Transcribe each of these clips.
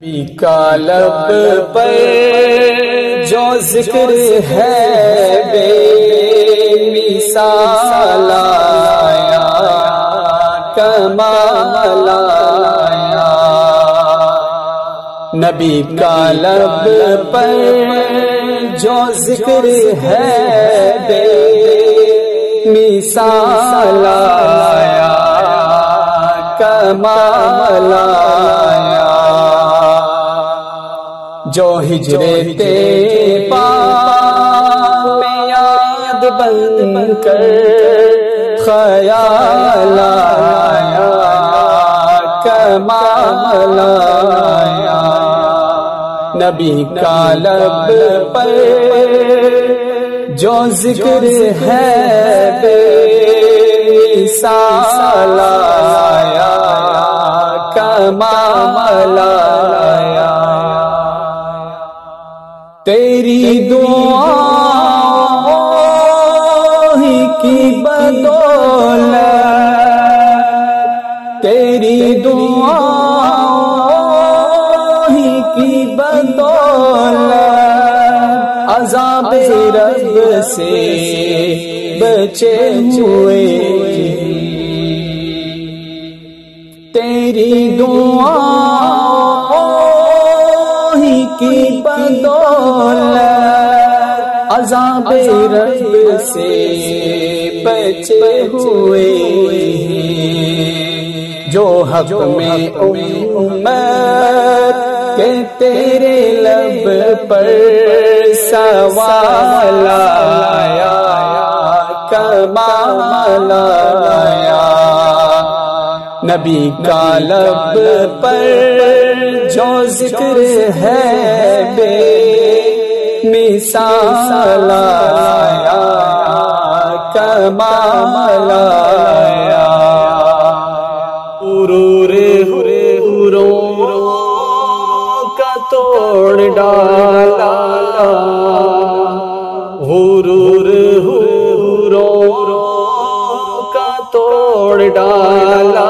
نبی کا لب پر جو ذکر ہے بے مثال آیا، کمال آیا۔ نبی کا لب پر جو ذکر ہے بے مثال آیا، کمال آیا۔ جو ہجرے طیبہ میں یاد بن کر خیال آیا، کمال آیا۔ نبی کا لب پر جو ذکر ہے بے مثال آیا، کمال آیا۔ تیری دعا ہی کی بدولت، تیری دعا ہی کی بدولت عذاب رب سے بچے ہوئے، تیری دعا کی بدولت عذاب رب سے بچے ہوئے، جو حق میں امت کہ تیرے لب پر سوال آیا، کمال آیا۔ نبی کا لب پر جو ذکر ہے بے مثال آیا، کمال آیا۔ حوروں کا توڑ ڈالا، حوروں کا توڑ ڈالا،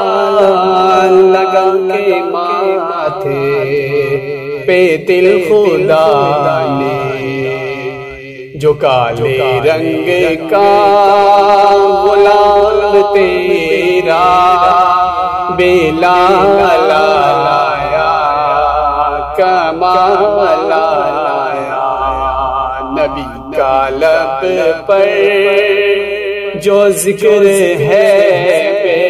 لگا کے ماتھے پہ دل خدا نے، جو کالے رنگ کا غلام تیرا بلال آیا، کمال آیا۔ نبی کا لب پر جو ذکر ہے بے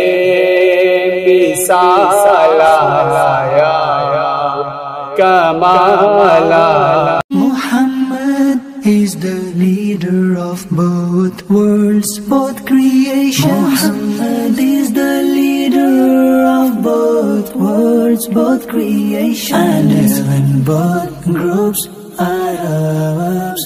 مثال آیا، کمال آیا۔ Muhammad is the leader of both worlds, both creation. Muhammad is the leader of both worlds, both creation. And when both groups are Arabs,